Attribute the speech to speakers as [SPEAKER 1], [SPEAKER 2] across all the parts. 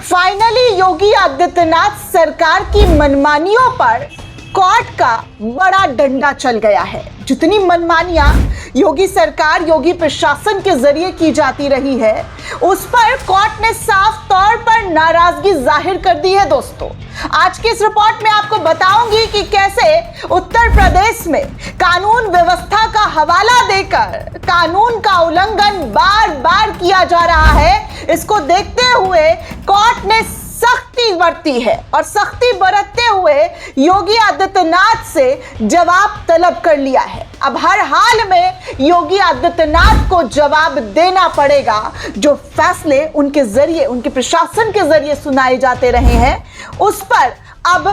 [SPEAKER 1] Finally Yogi Adityanath सरकार की मनमानियों पर कोर्ट का बड़ा डंडा चल गया है। जितनी मनमानियां योगी सरकार, योगी प्रशासन के जरिए की जाती रही है, उस पर कोर्ट ने साफ तौर पर नाराजगी जाहिर कर दी है। दोस्तों, आज की इस रिपोर्ट में आपको बताऊंगी कि कैसे उत्तर प्रदेश में कानून व्यवस्था का हवाला देकर कानून का उल्लंघन बार बार किया जा रहा है। इसको देखते हुए कोर्ट ने सख्ती बरती है और सख्ती बरतते हुए योगी आदित्यनाथ से जवाब तलब कर लिया है। अब हर हाल में योगी आदित्यनाथ को जवाब देना पड़ेगा। जो फैसले उनके जरिए, उनके प्रशासन के जरिए सुनाए जाते रहे हैं, उस पर अब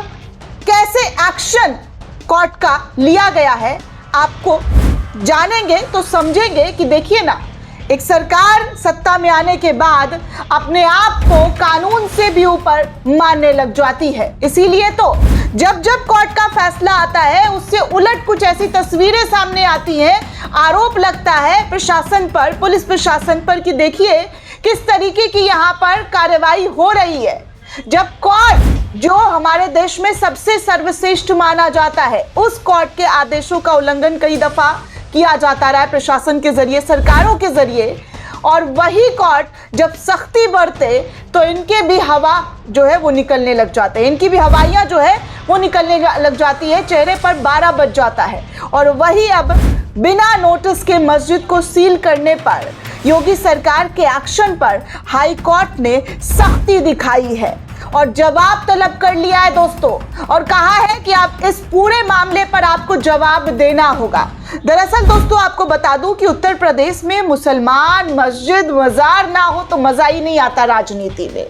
[SPEAKER 1] कैसे एक्शन कोर्ट का लिया गया है, आपको जानेंगे तो समझेंगे कि देखिए ना, एक सरकार सत्ता में आने के बाद अपने आप को कानून से भी ऊपर मानने लग जाती है। इसीलिए तो जब जब कोर्ट का फैसला आता है, उससे उलट कुछ ऐसी तस्वीरें सामने आती हैं, आरोप लगता है प्रशासन पर, पुलिस प्रशासन पर कि देखिए किस तरीके की यहाँ पर कार्रवाई हो रही है। जब कोर्ट, जो हमारे देश में सबसे सर्वश्रेष्ठ माना जाता है, उस कोर्ट के आदेशों का उल्लंघन कई दफा किया जाता रहा है प्रशासन के जरिए, सरकारों के जरिए, और वही कोर्ट जब सख्ती बरते तो इनके भी हवा जो है वो निकलने लग जाते हैं, इनकी भी हवाइयां जो है वो निकलने लग जाती है, चेहरे पर 12 बज जाता है। और वही अब बिना नोटिस के मस्जिद को सील करने पर, योगी सरकार के एक्शन पर हाई कोर्ट ने सख्ती दिखाई है और जवाब तलब कर लिया है दोस्तों, और कहा है कि आप इस पूरे मामले पर आपको जवाब देना होगा। दरअसल दोस्तों, आपको बता दूं कि उत्तर प्रदेश में मुसलमान, मस्जिद, मजार ना हो तो मजा ही नहीं आता राजनीति में।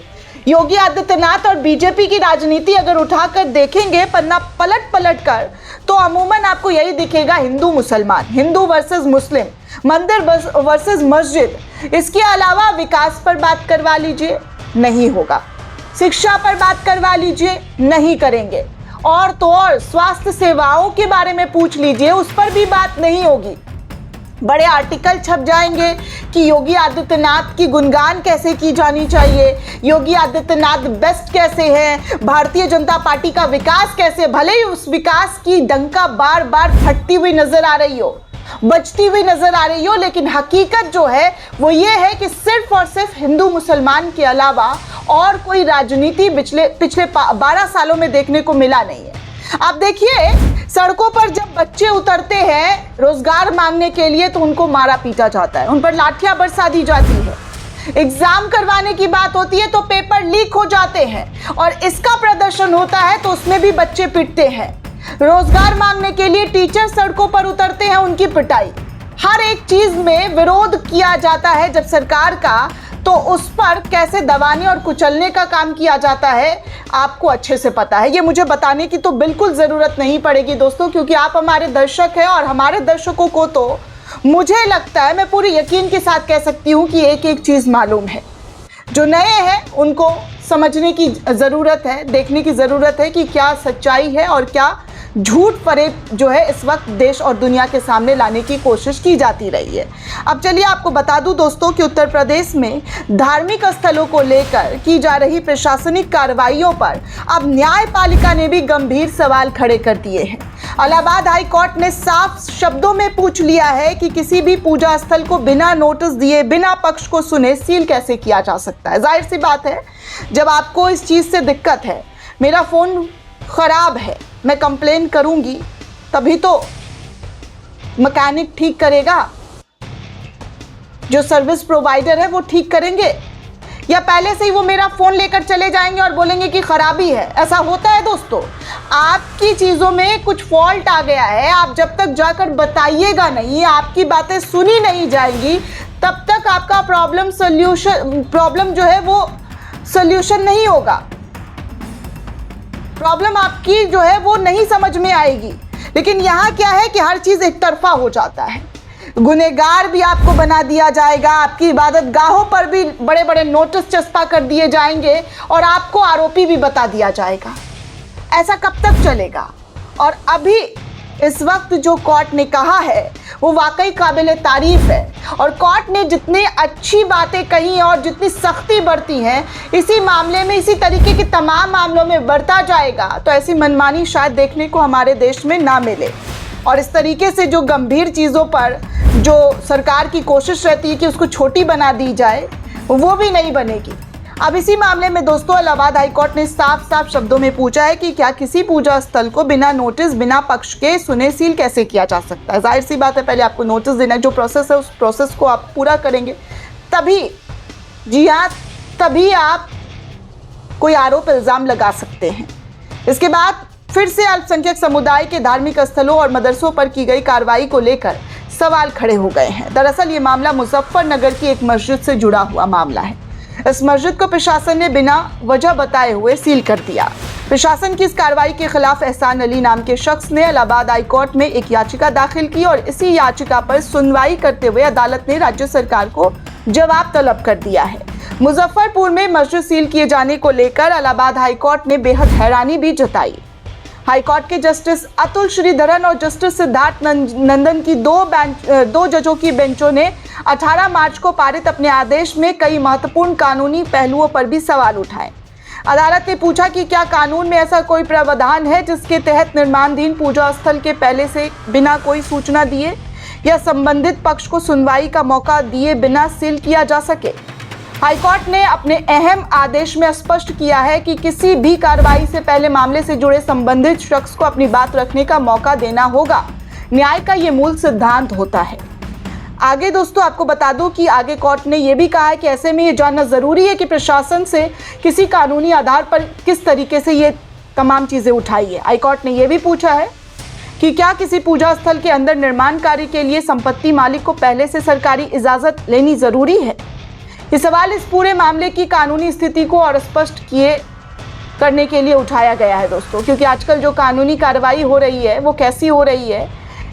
[SPEAKER 1] योगी आदित्यनाथ और बीजेपी की राजनीति अगर उठाकर देखेंगे पन्ना पलट पलट कर, तो अमूमन आपको यही दिखेगा, हिंदू मुसलमान, हिंदू वर्सेस मुस्लिम, मंदिर वर्सेस मस्जिद। इसके अलावा विकास पर बात करवा लीजिए, नहीं होगा। शिक्षा पर बात करवा लीजिए, नहीं करेंगे। और तो और स्वास्थ्य सेवाओं के बारे में पूछ लीजिए, उस पर भी बात नहीं होगी। बड़े आर्टिकल छप जाएंगे कि योगी आदित्यनाथ की गुणगान कैसे की जानी चाहिए, योगी आदित्यनाथ बेस्ट कैसे हैं, भारतीय जनता पार्टी का विकास कैसे, भले ही उस विकास की डंका बार बार फटती हुई नजर आ रही हो, बचती हुई नजर आ रही हो, लेकिन हकीकत जो है वो ये है कि सिर्फ और सिर्फ हिंदू मुसलमान के अलावा और कोई राजनीति पिछले 12 सालों में देखने को मिला नहीं है। आप देखिए, सड़कों पर जब बच्चे उतरते हैं रोजगार मांगने के लिए तो उनको मारा पीटा जाता है, उन पर लाठियां बरसा दी जाती है। एग्जाम करवाने की बात होती है तो पेपर लीक हो जाते हैं और इसका प्रदर्शन होता है तो उसमें भी बच्चे पिटते हैं। रोजगार मांगने के लिए टीचर सड़कों पर उतरते हैं, उनकी पिटाई। हर एक चीज में विरोध किया जाता है जब सरकार का, तो उस पर कैसे दबाने और कुचलने का काम किया जाता है आपको अच्छे से पता है। ये मुझे बताने की तो बिल्कुल ज़रूरत नहीं पड़ेगी दोस्तों, क्योंकि आप हमारे दर्शक हैं और हमारे दर्शकों को तो मुझे लगता है, मैं पूरे यकीन के साथ कह सकती हूँ कि एक एक चीज़ मालूम है। जो नए हैं उनको समझने की ज़रूरत है, देखने की ज़रूरत है कि क्या सच्चाई है और क्या झूठ फरेब जो है इस वक्त देश और दुनिया के सामने लाने की कोशिश की जाती रही है। अब चलिए आपको बता दूं दोस्तों कि उत्तर प्रदेश में धार्मिक स्थलों को लेकर की जा रही प्रशासनिक कार्रवाइयों पर अब न्यायपालिका ने भी गंभीर सवाल खड़े कर दिए हैं। इलाहाबाद हाई कोर्ट ने साफ शब्दों में पूछ लिया है कि किसी भी पूजा स्थल को बिना नोटिस दिए, बिना पक्ष को सुने सील कैसे किया जा सकता है। जाहिर सी बात है, जब आपको इस चीज़ से दिक्कत है, मेरा फ़ोन ख़राब है, मैं कंप्लेन करूंगी तभी तो मैकेनिक ठीक करेगा, जो सर्विस प्रोवाइडर है वो ठीक करेंगे, या पहले से ही वो मेरा फ़ोन लेकर चले जाएंगे और बोलेंगे कि खराबी है। ऐसा होता है दोस्तों, आपकी चीज़ों में कुछ फॉल्ट आ गया है, आप जब तक जाकर बताइएगा नहीं, आपकी बातें सुनी नहीं जाएंगी, तब तक आपका प्रॉब्लम जो है वो सोल्यूशन नहीं होगा। प्रॉब्लम आपकी जो है वो नहीं समझ में आएगी। लेकिन यहाँ क्या है कि हर चीज़ एक तरफा हो जाता है, गुनहगार भी आपको बना दिया जाएगा, आपकी इबादत गाहों पर भी बड़े बड़े नोटिस चस्पा कर दिए जाएंगे और आपको आरोपी भी बता दिया जाएगा। ऐसा कब तक चलेगा? और अभी इस वक्त जो कोर्ट ने कहा है वो वाकई काबिल तारीफ है और कोर्ट ने जितनी अच्छी बातें कही और जितनी सख्ती बरती है इसी मामले में, इसी तरीके के तमाम मामलों में बरता जाएगा तो ऐसी मनमानी शायद देखने को हमारे देश में ना मिले। और इस तरीके से जो गंभीर चीज़ों पर जो सरकार की कोशिश रहती है कि उसको छोटी बना दी जाए, वो भी नहीं बनेगी। अब इसी मामले में दोस्तों इलाहाबाद हाईकोर्ट ने साफ साफ शब्दों में पूछा है कि क्या किसी पूजा स्थल को बिना नोटिस, बिना पक्ष के सुने सील कैसे किया जा सकता है। जाहिर सी बात है, पहले आपको नोटिस देना है, जो प्रोसेस है उस प्रोसेस को आप पूरा करेंगे तभी, जी हाँ, तभी आप कोई आरोप इल्ज़ाम लगा सकते हैं। इसके बाद फिर से अल्पसंख्यक समुदाय के धार्मिक स्थलों और मदरसों पर की गई कार्रवाई को लेकर सवाल खड़े हो गए हैं। दरअसल ये मामला मुजफ्फरनगर की एक मस्जिद से जुड़ा हुआ मामला है। इस मस्जिद को प्रशासन ने बिना वजह बताए हुए सील कर दिया। प्रशासन की इस कार्रवाई के खिलाफ एहसान अली नाम के शख्स ने इलाहाबाद हाईकोर्ट में एक याचिका दाखिल की और इसी याचिका पर सुनवाई करते हुए अदालत ने राज्य सरकार को जवाब तलब कर दिया है। मुजफ्फरपुर में मस्जिद सील किए जाने को लेकर इलाहाबाद हाईकोर्ट ने बेहद हैरानी भी जताई। हाईकोर्ट के जस्टिस अतुल श्रीधरन और जस्टिस सिद्धार्थ नंदन की दो जजों की बेंचों ने 18 मार्च को पारित अपने आदेश में कई महत्वपूर्ण कानूनी पहलुओं पर भी सवाल उठाए। अदालत ने पूछा कि क्या कानून में ऐसा कोई प्रावधान है जिसके तहत निर्माणाधीन पूजा स्थल के पहले से बिना कोई सूचना दिए या संबंधित पक्ष को सुनवाई का मौका दिए बिना सील किया जा सके। हाईकोर्ट ने अपने अहम आदेश में स्पष्ट किया है कि किसी भी कार्रवाई से पहले मामले से जुड़े संबंधित शख्स को अपनी बात रखने का मौका देना होगा। न्याय का ये मूल सिद्धांत होता है। आगे दोस्तों आपको बता दूं कि आगे कोर्ट ने यह भी कहा है कि ऐसे में ये जानना जरूरी है कि प्रशासन से किसी कानूनी आधार पर किस तरीके से ये तमाम चीजें उठाई है। हाईकोर्ट ने यह भी पूछा है कि क्या किसी पूजा स्थल के अंदर निर्माण कार्य के लिए संपत्ति मालिक को पहले से सरकारी इजाजत लेनी जरूरी है। ये सवाल इस पूरे मामले की कानूनी स्थिति को और स्पष्ट करने के लिए उठाया गया है दोस्तों, क्योंकि आजकल जो कानूनी कार्रवाई हो रही है वो कैसी हो रही है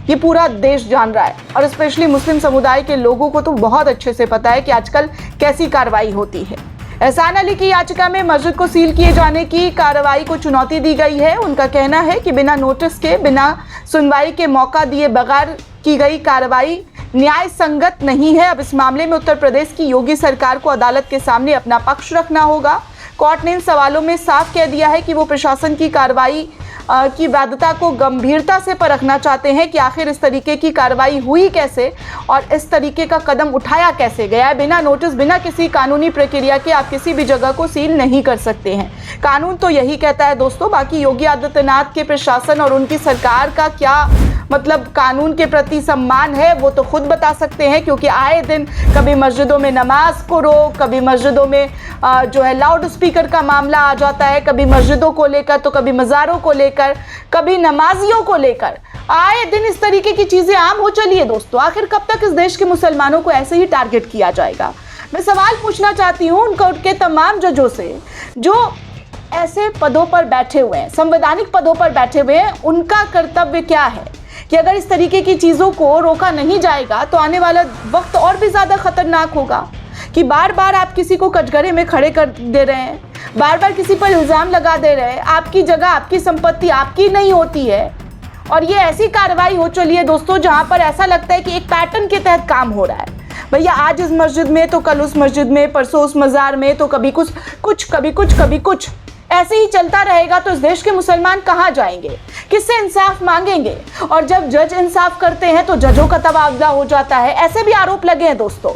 [SPEAKER 1] ये पूरा देश जान रहा है और स्पेशली मुस्लिम समुदाय के लोगों को तो बहुत अच्छे से पता है कि आजकल कैसी कार्रवाई होती है। एहसान अली की याचिका में मस्जिद को सील किए जाने की कार्रवाई को चुनौती दी गई है। उनका कहना है कि बिना नोटिस के, बिना सुनवाई के मौका दिए बगैर की गई कार्रवाई न्याय संगत नहीं है। अब इस मामले में उत्तर प्रदेश की योगी सरकार को अदालत के सामने अपना पक्ष रखना होगा। कोर्ट ने इन सवालों में साफ कह दिया है कि वो प्रशासन की कार्रवाई की वैधता को गंभीरता से परखना चाहते हैं कि आखिर इस तरीके की कार्रवाई हुई कैसे और इस तरीके का कदम उठाया कैसे गया है। बिना नोटिस, बिना किसी कानूनी प्रक्रिया के आप किसी भी जगह को सील नहीं कर सकते हैं। कानून तो यही कहता है दोस्तों। बाकी योगी आदित्यनाथ के प्रशासन और उनकी सरकार का क्या मतलब कानून के प्रति सम्मान है वो तो खुद बता सकते हैं, क्योंकि आए दिन कभी मस्जिदों में नमाज को रोक, कभी मस्जिदों में जो है लाउड स्पीकर का मामला आ जाता है, कभी मस्जिदों को लेकर तो कभी मज़ारों को लेकर, कभी नमाजियों को लेकर। आए दिन इस तरीके की चीज़ें आम हो चली है दोस्तों। आखिर कब तक इस देश के मुसलमानों को ऐसे ही टारगेट किया जाएगा। मैं सवाल पूछना चाहती हूँ उनके तमाम जजों से जो ऐसे पदों पर बैठे हुए हैं, संवैधानिक पदों पर बैठे हुए हैं, उनका कर्तव्य क्या है कि अगर इस तरीके की चीज़ों को रोका नहीं जाएगा तो आने वाला वक्त और भी ज़्यादा खतरनाक होगा। कि बार बार आप किसी को कटघरे में खड़े कर दे रहे हैं, बार बार किसी पर इल्ज़ाम लगा दे रहे हैं, आपकी जगह, आपकी संपत्ति आपकी नहीं होती है। और ये ऐसी कार्रवाई हो चली है दोस्तों जहाँ पर ऐसा लगता है कि एक पैटर्न के तहत काम हो रहा है। भैया आज इस मस्जिद में तो कल उस मस्जिद में, परसों उस मज़ार में, तो कभी कुछ ऐसे ही चलता रहेगा तो इस देश के मुसलमान कहाँ जाएंगे, किससे इंसाफ मांगेंगे। और जब जज इंसाफ करते हैं तो जजों का तबादला हो जाता है। ऐसे भी आरोप लगे हैं दोस्तों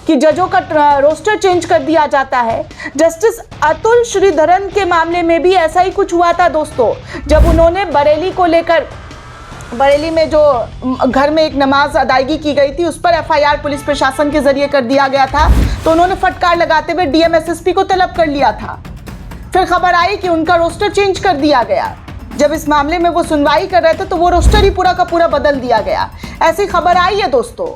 [SPEAKER 1] कि जजों का रोस्टर चेंज कर दिया जाता है। जस्टिस अतुल श्रीधरन के मामले में भी ऐसा ही कुछ हुआ था दोस्तों, जब उन्होंने बरेली को लेकर, बरेली में जो घर में एक नमाज अदायगी की गई थी उस पर एफआईआर पुलिस प्रशासन के जरिए कर दिया गया था, तो उन्होंने फटकार लगाते हुए डीएम एसएसपी को तलब कर लिया था। फिर खबर आई कि उनका रोस्टर चेंज कर दिया गया। जब इस मामले में वो सुनवाई कर रहे थे तो वो रोस्टर ही पूरा का पूरा बदल दिया गया। ऐसी खबर आई है दोस्तों।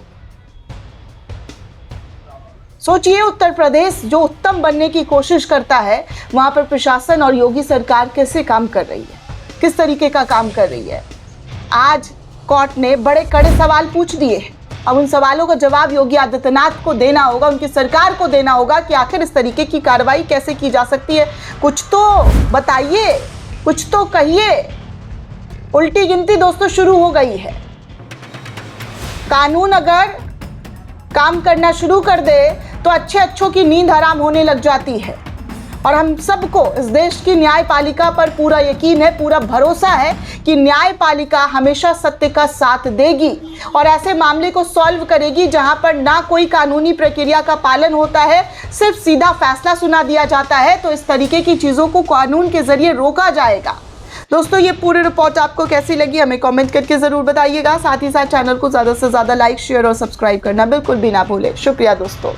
[SPEAKER 1] सोचिए उत्तर प्रदेश जो उत्तम बनने की कोशिश करता है, वहां पर प्रशासन और योगी सरकार कैसे काम कर रही है, किस तरीके का काम कर रही है। आज कोर्ट ने बड़े कड़े सवाल पूछ दिए हैं। अब उन सवालों का जवाब योगी आदित्यनाथ को देना होगा, उनकी सरकार को देना होगा कि आखिर इस तरीके की कार्रवाई कैसे की जा सकती है। कुछ तो बताइए, कुछ तो कहिए। उल्टी गिनती दोस्तों शुरू हो गई है। कानून अगर काम करना शुरू कर दे तो अच्छों की नींद हराम होने लग जाती है। और हम सबको इस देश की न्यायपालिका पर पूरा यकीन है, पूरा भरोसा है कि न्यायपालिका हमेशा सत्य का साथ देगी और ऐसे मामले को सॉल्व करेगी जहां पर ना कोई कानूनी प्रक्रिया का पालन होता है, सिर्फ सीधा फैसला सुना दिया जाता है। तो इस तरीके की चीज़ों को कानून के जरिए रोका जाएगा। दोस्तों, ये पूरी रिपोर्ट आपको कैसी लगी हमें कमेंट करके ज़रूर बताइएगा। साथ ही साथ चैनल को ज़्यादा से ज़्यादा लाइक, शेयर और सब्सक्राइब करना बिल्कुल भी ना भूलें। शुक्रिया दोस्तों।